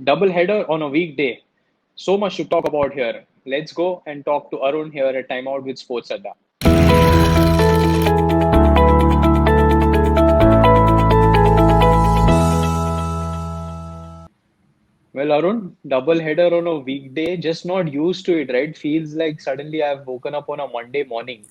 Double header on a weekday. So much to talk about here. Let's go and talk to Arun here at Timeout with Sports Adda. Well, Arun, double header on a weekday, just not used to it, right? Feels like suddenly I've woken up on a Monday morning.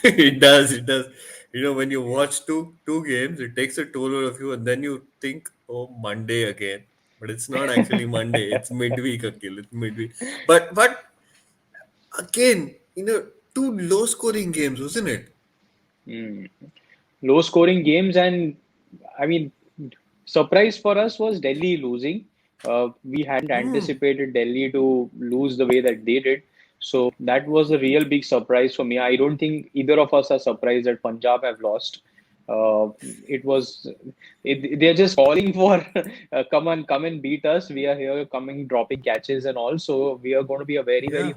It does, it does. When you watch two games, it takes a toll out of you, and then you think, "Oh, Monday again." But it's not actually Monday. It's midweek, Akil. It's midweek. But again, two low scoring games, wasn't it? Hmm. Low scoring games, and I mean, surprise for us was Delhi losing. We hadn't Hmm. anticipated Delhi to lose the way that they did. So that was a real big surprise for me. I don't think either of us are surprised that Punjab have lost. Uh, it was they're just calling for come and beat us. We are here coming dropping catches and all. So we are going to be a very Yeah.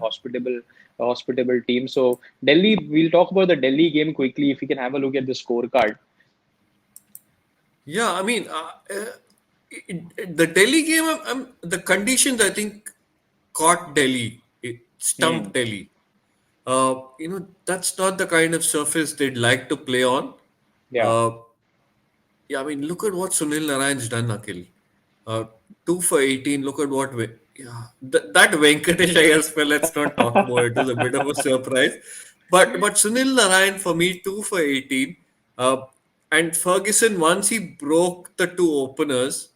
hospitable team. So Delhi, we'll talk about the Delhi game quickly if we can have a look at the scorecard. Yeah, I mean, the Delhi game, the conditions I think caught Delhi. It Hmm. stumped Delhi. That's not the kind of surface they'd like to play on. Yeah. Uh, yeah, I mean, look at what Sunil Narayan's done, Akhil. 2 for 18. Look at yeah, that Venkatesh Iyer spell. Let's not talk about it. It was a bit of a surprise, but Sunil Narayan for me 2 for 18. Uh, and Ferguson, once he broke the two openers,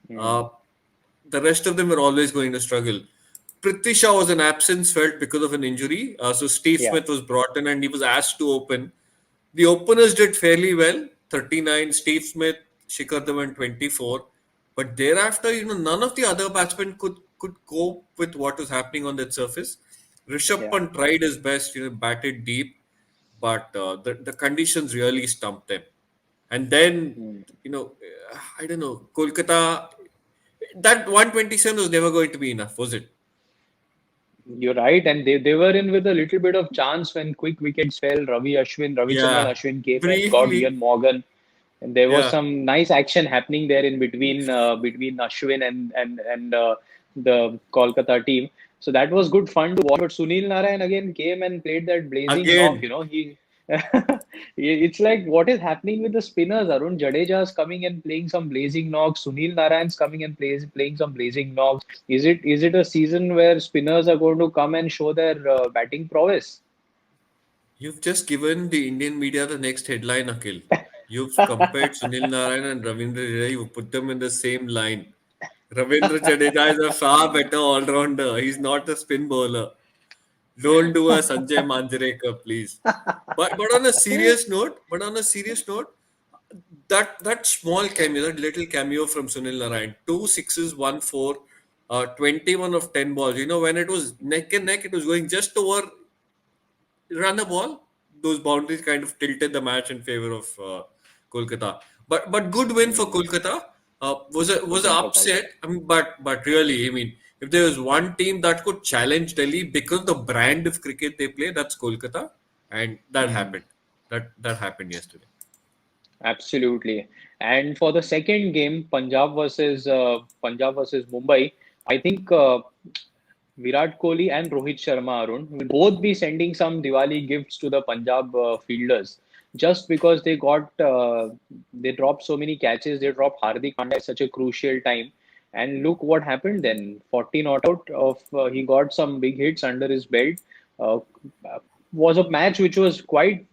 Hmm. uh, the rest of them were always going to struggle. Prithvi Shaw was an absence felt because of an injury. So Steve Yeah. Smith was brought in and he was asked to open. The openers did fairly well, 39, Steve Smith, Shikhar Dhawan 24. But thereafter, none of the other batsmen could cope with what was happening on that surface. Rishabh Yeah. Pant tried his best, batted deep, but the conditions really stumped them. And then, Hmm. I don't know, Kolkata, that 127 was never going to be enough, was it? You're right, and they were in with a little bit of chance when quick wickets fell. Ravichandran Yeah, Ashwin came in, got briefly. Ian Morgan, and there was Yeah, some nice action happening there in between Ashwin and the Kolkata team. So that was good fun to watch. But Sunil Narayan again came and played that blazing knock. again. He it's like what is happening with the spinners? Arun Jadeja's coming and playing some blazing knocks. Sunil Narayan's coming and playing some blazing knocks. Is it a season where spinners are going to come and show their batting prowess? You've just given the Indian media the next headline, Akhil. You've compared Sunil Narayan and Ravindra Jadeja. You put them in the same line. Ravindra Jadeja is a far better all-rounder. He's not a spin bowler. Don't do a Sanjay Manjrekar, please. But on a serious note, that small cameo, that little cameo from Sunil Narayan, two sixes, 1 4, 21 of 10 balls. When it was neck and neck, it was going just over run a ball. Those boundaries kind of tilted the match in favor of Kolkata. But good win for Hmm, Kolkata. Was good an win for upset. Kolkata. I mean, but really, I mean, if there was one team that could challenge Delhi because the brand of cricket they play, that's Kolkata, and that Hmm. happened. That happened yesterday. Absolutely. And for the second game, Punjab versus Mumbai, I think Virat Kohli and Rohit Sharma, Arun, will both be sending some Diwali gifts to the Punjab fielders just because they dropped so many catches. They dropped Hardik Pandya at such a crucial time. And look what happened then. 40 not out of he got some big hits under his belt. Uh, was a match which was quite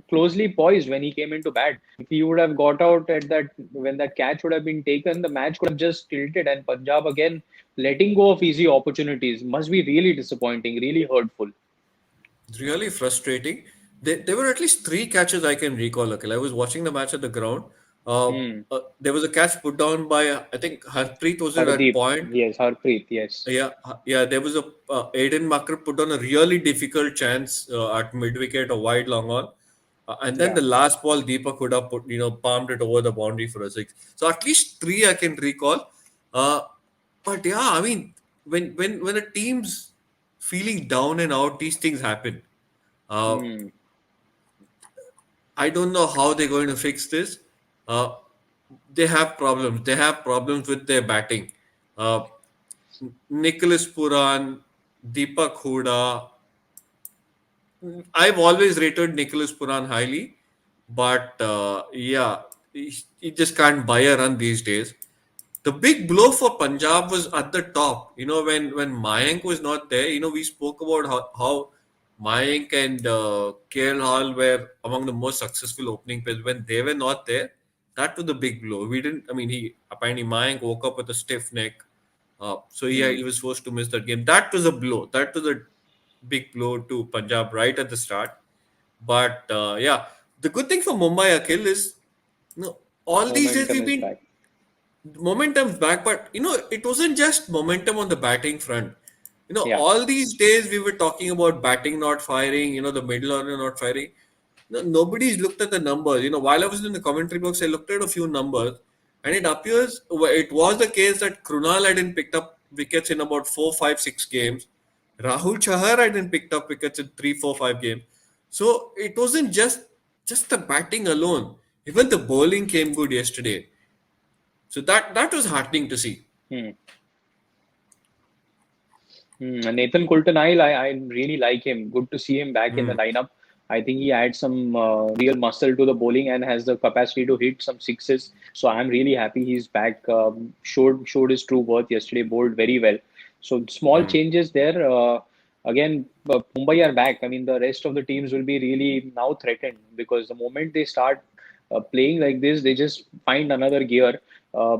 closely poised when he came into bat. If he would have got out at that when that catch would have been taken, the match could have just tilted. And Punjab again letting go of easy opportunities must be really disappointing, really hurtful. It's really frustrating. There were at least three catches I can recall. Okay, I was watching the match at the ground. Hmm. There was a catch put down by I think Harpreet was it at Hardeep, point. yes, Harpreet, yes. Yeah. There was a Aiden Makar put on a really difficult chance at mid wicket, a wide long on, and then Yeah. the last ball Deepak could have put, palmed it over the boundary for a six. So at least three I can recall. Uh, but yeah, I mean, when a team's feeling down and out, these things happen. Uh, Hmm. I don't know how they're going to fix this. Uh, they have problems. They have problems with their batting. Uh, Nicholas Puran, Deepak Huda. I've always rated Nicholas Puran highly, but yeah, he just can't buy a run these days. The big blow for Punjab was at the top. When Mayank was not there, we spoke about how Mayank and KL Hall were among the most successful opening players. When they were not there, that was the big blow. We didn't. I mean, he apparently Mayank woke up with a stiff neck, so he was forced to miss that game. That was a blow. That was a big blow to Punjab right at the start. But yeah, the good thing for Mumbai Akhil is, all these days Momentum we've is been back. momentum's back, but it wasn't just momentum on the batting front. Yeah. All these days we were talking about batting not firing, the middle order not firing. No, nobody's looked at the numbers. While I was in the commentary box, I looked at a few numbers, and it appears it was the case that Krunal hadn't picked up wickets in about 4, 5, 6 games. Rahul Chahar hadn't picked up wickets in 3, 4, 5 games. So it wasn't just the batting alone. Even the bowling came good yesterday. So that was heartening to see. Hmm. Nathan Coulter-Nile, I really like him. Good to see him back in the Hmm. lineup. I think he adds some real muscle to the bowling and has the capacity to hit some sixes. So I'm really happy he's back. Showed his true worth yesterday. Bowled very well. So small Hmm. changes there. Again, Mumbai are back. I mean, the rest of the teams will be really now threatened because the moment they start playing like this, they just find another gear.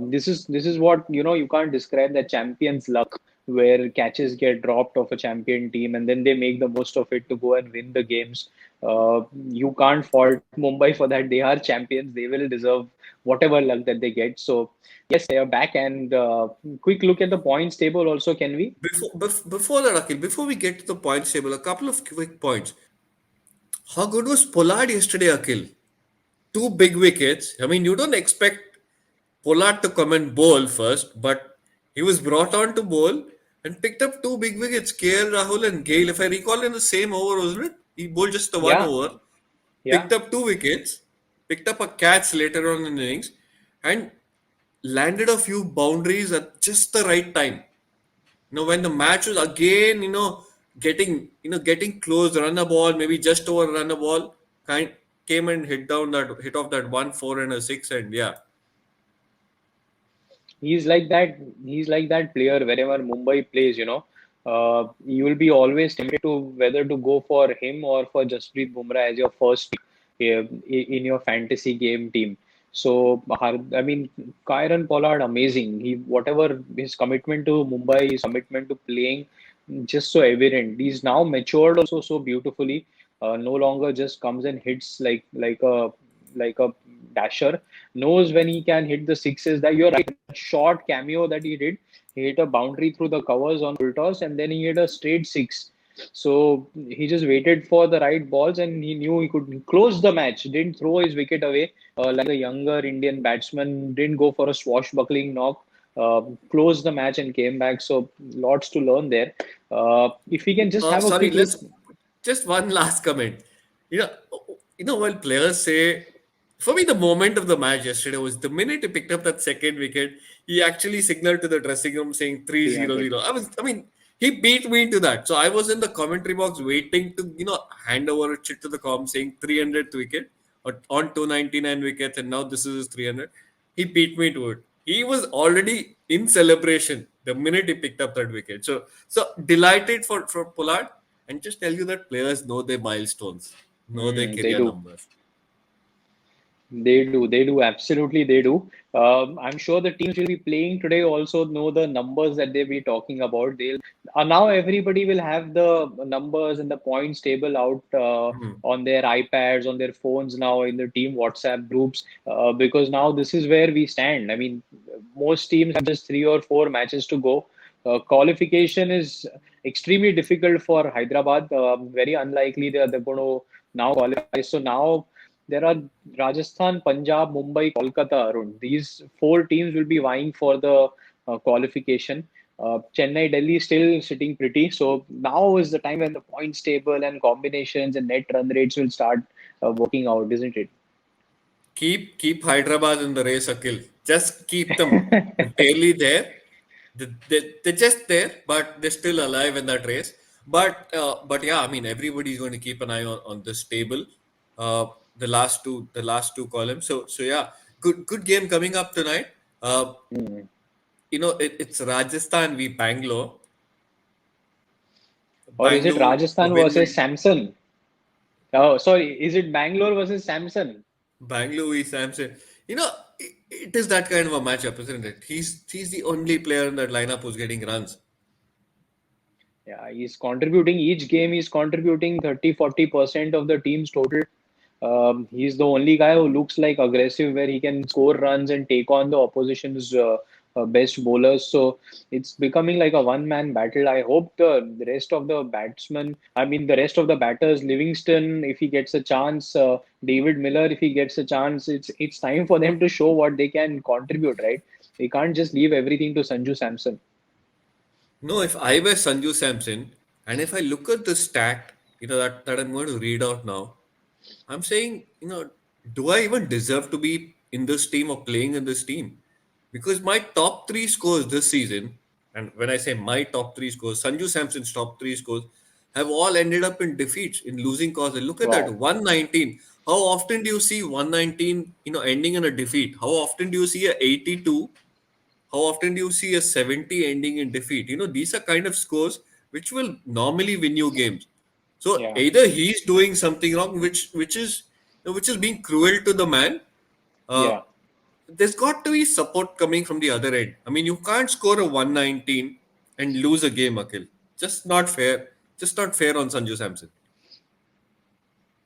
This is what you can't describe that champion's luck where catches get dropped of a champion team and then they make the most of it to go and win the games. You can't fault Mumbai for that. They are champions. They will deserve whatever luck that they get. So yes, they are back. And quick look at the points table also, can we? Before that, Akhil, before we get to the points table, a couple of quick points. How good was Pollard yesterday, Akhil? Two big wickets. I mean, you don't expect Pollard to come and bowl first, but he was brought on to bowl and picked up two big wickets. KL Rahul and Gale, if I recall, in the same over, wasn't it? He bowled just the one Yeah, over, yeah. picked up two wickets, picked up a catch later on in the innings, and landed a few boundaries at just the right time. When the match was again, getting close, run a ball, maybe just over run a ball, kind came and hit off that 1, 4 and a 6, and yeah. He's like that. He's like that player wherever Mumbai plays. You will be always tempted to whether to go for him or for Jasprit Bumrah as your first pick in your fantasy game team. So I mean, Kyron Pollard, amazing. He whatever his commitment to Mumbai, his commitment to playing, just so evident. He's now matured also so beautifully. No longer just comes and hits like a dasher. Knows when he can hit the sixes. That you're right. Short cameo that he did. He hit a boundary through the covers on full toss, and then he hit a straight six. So he just waited for the right balls, and he knew he could close the match. Didn't throw his wicket away like the younger Indian batsman. Didn't go for a swashbuckling knock. Closed the match and came back. So lots to learn there. If we can just have a Sorry, quick look. let's just one last comment. You know, when players say, for me, the moment of the match yesterday was the minute he picked up that second wicket, he actually signaled to the dressing room saying 3-0. 300. I mean, he beat me to that. So I was in the commentary box waiting to, hand over a chit to the com saying 300th wicket or on 299 wickets, and now this is his 300. He beat me to it. He was already in celebration the minute he picked up that wicket. So delighted for Pollard, and just tell you that players know their milestones, know their They career do. numbers. They do, absolutely they do. I'm sure the teams will be playing today also know the numbers that they'll be talking about. They'll now everybody will have the numbers and the points table out Hmm. on their iPads, on their phones now in the team WhatsApp groups because now this is where we stand. I mean, most teams have just 3 or 4 matches to go. Qualification is extremely difficult for Hyderabad. Very unlikely they're going to now qualify. So now there are Rajasthan, Punjab, Mumbai, Kolkata, Arun. These four teams will be vying for the qualification. Chennai, Delhi still sitting pretty. So now is the time when the points table and combinations and net run rates will start working out, isn't it? Keep Hyderabad in the race, Akhil. Just keep them barely there. they're just there, but they're still alive in that race. But yeah, I mean, everybody's going to keep an eye on this table. The last two columns. So yeah, good game coming up tonight. Uh, Hmm. it's Rajasthan v Bangalore. Or is it Bangalore, the Rajasthan win will versus Samson? Oh, sorry. Is it Bangalore versus Samson? Bangalore v Samson. It is that kind of a matchup, isn't it? He's the only player in that lineup who's getting runs. Yeah, he's contributing each game. He's contributing 30-40% of the team's total. He's the only guy who looks like aggressive, where he can score runs and take on the opposition's best bowlers. So it's becoming like a one-man battle. I hope the rest of the batsmen, I mean, the rest of the batters, Livingston, if he gets a chance, David Miller, if he gets a chance, it's time for them to show what they can contribute, right? We can't just leave everything to Sanju Samson. No, if I were Sanju Samson, and if I look at the stat, that I'm going to read out now, I'm saying, do I even deserve to be in this team or playing in this team? Because my top three scores this season, and when I say my top three scores, Sanju Samson's top three scores have all ended up in defeats, in losing causes. Look at that, Wow. 119. How often do you see 119, ending in a defeat? How often do you see a 82? How often do you see a 70 ending in defeat? These are kind of scores which will normally win you games. So Yeah. either he's doing something wrong, which is being cruel to the man. Uh, Yeah. there's got to be support coming from the other end. I mean, you can't score a 119 and lose a game, Akhil. Just not fair. Just not fair on Sanju Samson.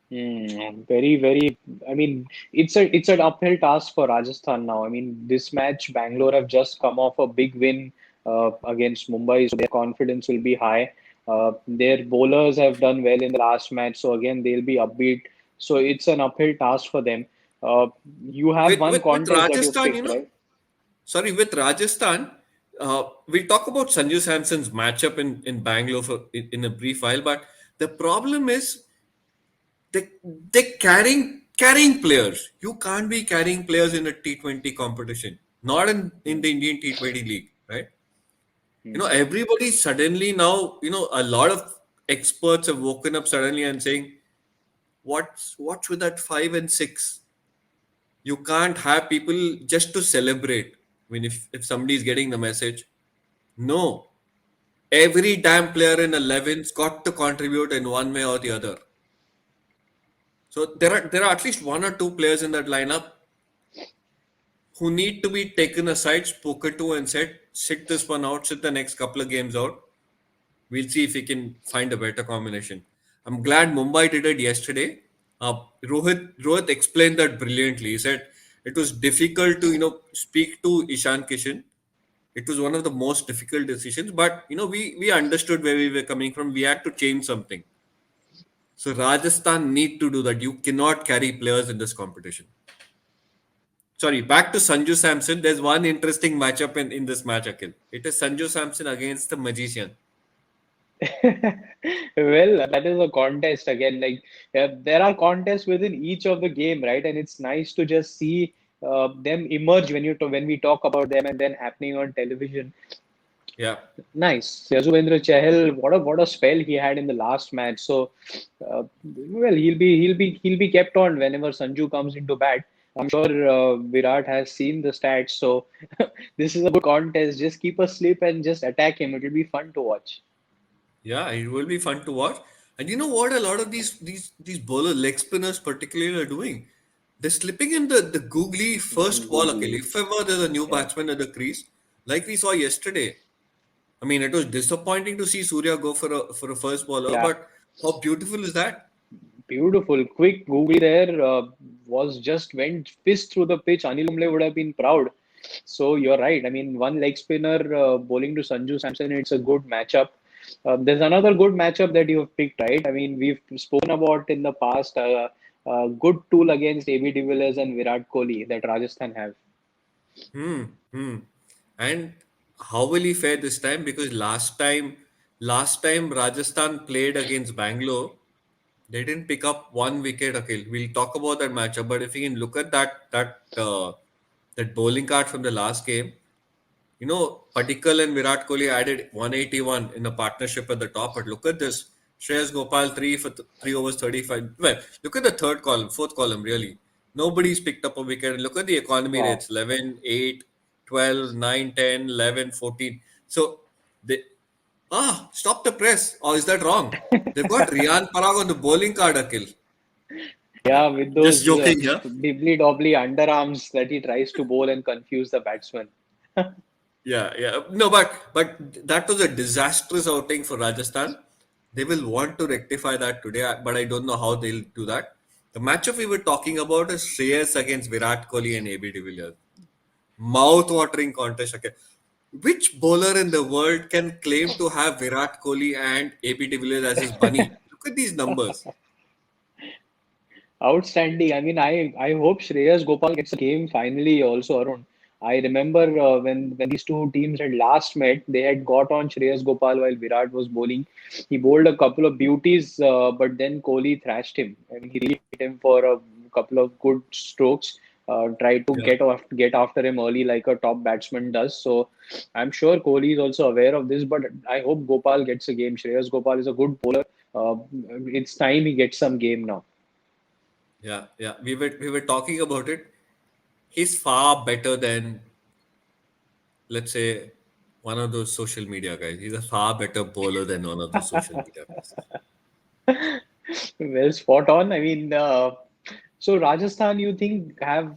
Very, very. I mean, it's an uphill task for Rajasthan now. I mean, this match, Bangalore have just come off a big win against Mumbai, so their confidence will be high. Their bowlers have done well in the last match, so again they'll be upbeat. So it's an uphill task for them. Uh, you have With one with with contest that you've Rajasthan, picked, right? with Rajasthan, we'll talk about Sanju Samson's matchup in Bangalore in a brief while. But the problem is they carrying players. You can't be carrying players in a T20 competition, not in Hmm. the Indian T20 league, right? Hmm. Everybody suddenly now, a lot of experts have woken up suddenly and saying, what's with that 5 and 6? You can't have people just to celebrate. I mean, if somebody is getting the message, no, every damn player in 11's got to contribute in one way or the other. So there are at least one or two players in that lineup who need to be taken aside, spoken to, and said, sit this one out, sit the next couple of games out. We'll see if we can find a better combination. I'm glad Mumbai did it yesterday. Rohit explained that brilliantly. He said it was difficult to speak to Ishan Kishan. It was one of the most difficult decisions, but we understood where we were coming from. We had to change something. So Rajasthan need to do that. You cannot carry players in this competition. Sorry, back to Sanju Samson. There's one interesting matchup in this match, Akhil. It is Sanju Samson against the magician. Well, that is a contest again. Like there are contests within each of the game, right? And it's nice to just see them emerge when we talk about them and then happening on television. Yeah. Nice, Yuzvendra Chahal. What a spell he had in the last match. So, well, he'll be kept on whenever Sanju comes into bat. I'm sure Virat has seen the stats. So, this is a good contest. Just keep a slip and just attack him. It'll be fun to watch. Yeah, it will be fun to watch. And you know what? A lot of these bowler leg spinners particularly are doing. They're slipping in the googly first ball. Okay, Googly. if ever there's a new Yeah. batsman at the crease, like we saw yesterday. I mean, it was disappointing to see Surya go for a first bowler, Yeah. but how beautiful is that? Beautiful. Quick googly there was just went fist through the pitch. Anil Kumble would have been proud. So you're right. I mean, one leg spinner bowling to Sanju Samson, it's a good matchup. There's another good matchup that you've picked, right? I mean, we've spoken about in the past good tool against AB de Villiers and Virat Kohli that Rajasthan have. Hmm. Hmm. And how will he fare this time? Because last time Rajasthan played against Bangalore, they didn't pick up one wicket. Okay, we'll talk about that matchup. But if you can look at that bowling card from the last game, Padikkal and Virat Kohli added 181 in a partnership at the top. But look at this. Shreyas Gopal, 3 overs 35. Well, look at the fourth column, really. Nobody's picked up a wicket. Look at the economy Wow. rates 11, 8, 12, 9, 10, 11, 14. So, they. Stop the press. Or is that wrong? They've got Riyan Parag on the bowling card, Akhil. Yeah, with Just those joking, yeah? dibbly dobbly underarms that he tries to bowl and confuse the batsman. Yeah, yeah. No, but that was a disastrous outing for Rajasthan. They will want to rectify that today, but I don't know how they'll do that. The matchup we were talking about is Shreyas against Virat Kohli and AB de Villiers. Mouth-watering contest again. Which bowler in the world can claim to have Virat Kohli and AB de Villiers as his bunny? Look at these numbers. Outstanding. I mean, I hope Shreyas Gopal gets a game finally also, Arun. I remember when these two teams had last met, they had got on Shreyas Gopal while Virat was bowling. He bowled a couple of beauties, but then Kohli thrashed him. I mean, he really hit him for a couple of good strokes. Tried to Yeah. get after him early like a top batsman does. So I'm sure Kohli is also aware of this, but I hope Gopal gets a game. Shreyas Gopal is a good bowler. Uh, it's time he gets some game now. Yeah, yeah. We were talking about it. He's far better than, let's say, one of those social media guys. He's a far better bowler than one of those social media guys. Well, spot on. I mean, so Rajasthan, you think have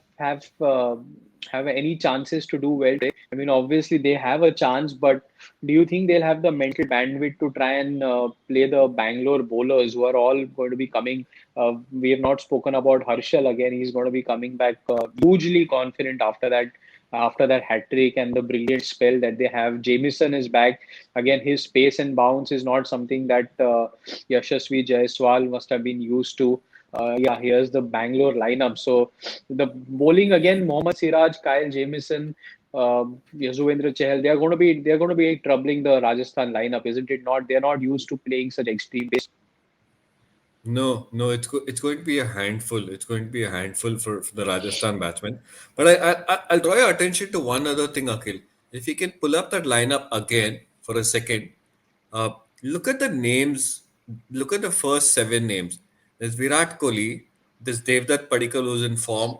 any chances to do well today? I mean, obviously they have a chance, but do you think they'll have the mental bandwidth to try and play the Bangalore bowlers who are all going to be coming? We have not spoken about Harshal again. He's going to be coming back hugely confident after that hat trick and the brilliant spell that they have. Jamieson is back again. His pace and bounce is not something that Yashasvi Jaiswal must have been used to. Yeah, here's the Bangalore lineup. So the bowling again: Mohammad Siraj, Kyle Jamieson, Yuzvendra Chahal. They are going to be troubling the Rajasthan lineup, isn't it? Not they're not used to playing such extreme pace. No, no, it's going to be a handful. It's going to be a handful for the Rajasthan batsmen. But I'll draw your attention to one other thing, Akhil. If you can pull up that lineup again for a second, uh, look at the names. Look at the first seven names. There's Virat Kohli. There's Devdutt Padikkal who's in form,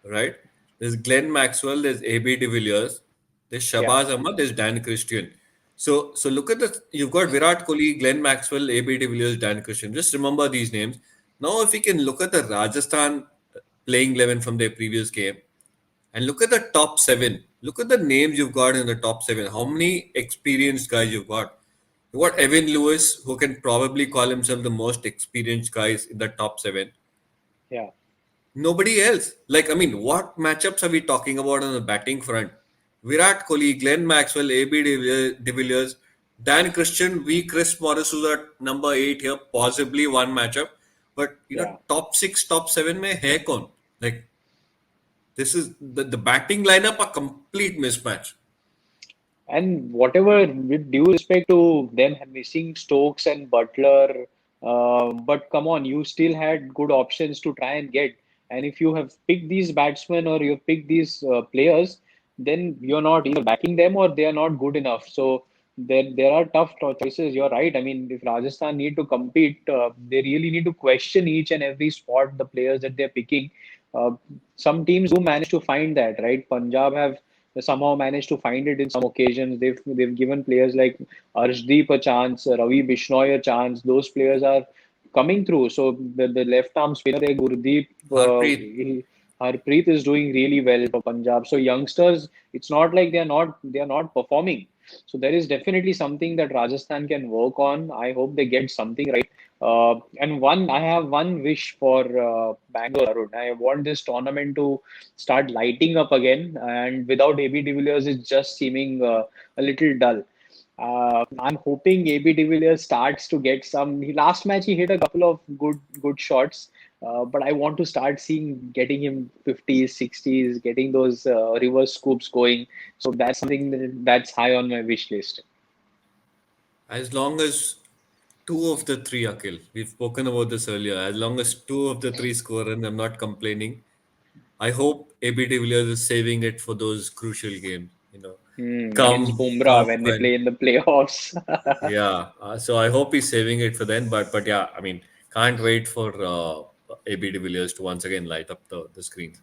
right? There's Glenn Maxwell. There's AB de Villiers. There's Yeah, Shabazz Ahmad. There's Dan Christian. So look at the you've got Virat Kohli, Glenn Maxwell, AB de Villiers, Dan Christian. Just remember these names. Now, if we can look at the Rajasthan playing 11 from their previous game and look at the top seven, look at the names you've got in the top seven. How many experienced guys you've got? You've got Evan Lewis, who can probably call himself the most experienced guys in the top seven. yeah. Nobody else. Like, I mean, what matchups are we talking about on the batting front? Virat Kohli, Glenn Maxwell, AB de Villiers, Dan Christian, Chris Morris, who's at number 8 here, possibly one matchup. But, Yeah. top 6, top 7 mein hai kaun? Like, this is the batting lineup a complete mismatch. And whatever, with due respect to them missing Stokes and Butler, but come on, you still had good options to try and get. And if you have picked these batsmen or you have picked these players, then you're not either backing them or they are not good enough. So there are tough choices. You're right. I mean, if Rajasthan need to compete, they really need to question each and every spot the players that they're picking. Uh, some teams do manage to find that, right? Punjab have somehow managed to find it in some occasions. They've given players like Arshdeep a chance, Ravi Bishnoi a chance. Those players are coming through. So the left arm spinner there, Gurdeep, Harpreet, Harpreet is doing really well for Punjab. So youngsters, it's not like they are not performing. So there is definitely something that Rajasthan can work on. I hope they get something right. I have one wish for Bangalore, Arun. I want this tournament to start lighting up again. And without AB de Villiers, it's just seeming a little dull. I'm hoping AB de Villiers starts to get some. Last match he hit a couple of good shots, but I want to start seeing getting him 50s, 60s, getting those reverse scoops going. So that's something that's high on my wish list. as long as two of the three, Akhil, we've spoken about this earlier, as long as two of the three score and I'm not complaining, I hope AB de Villiers is saving it for those crucial games. Against come Bumrah off when they when play in the playoffs. yeah. So I hope he's saving it for then. But yeah, I mean, can't wait for AB de Villiers to once again light up the screen.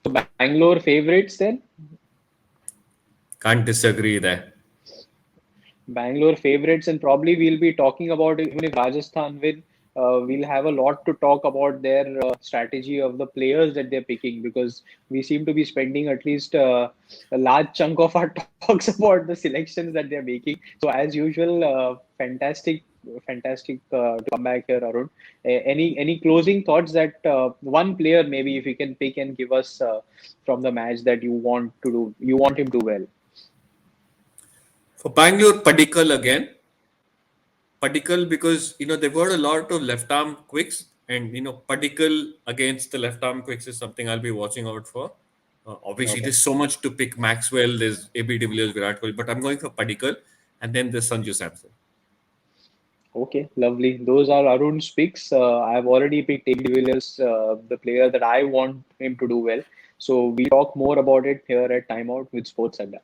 So Bangalore favorites then? Can't disagree there. Bangalore favorites, and probably we'll be talking about it, even if Rajasthan win. We'll have a lot to talk about their strategy of the players that they're picking, because we seem to be spending at least a large chunk of our talks about the selections that they're making. So as usual, fantastic to come back here, Arun. Any closing thoughts that one player maybe if you can pick and give us from the match that you want him to do well. For Bangalore, Padikkal again. Padikkal because they've got a lot of left arm quicks, and Padikkal against the left arm quicks is something I'll be watching out for. Obviously, Okay. there's so much to pick. Maxwell, there's AB de Villiers, Virat Kohli, but I'm going for Padikkal, and then there's Sanju Samson. Okay, lovely. Those are Arun's picks. I've already picked AB de Villiers, the player that I want him to do well. So we talk more about it here at Timeout with Sports Agda.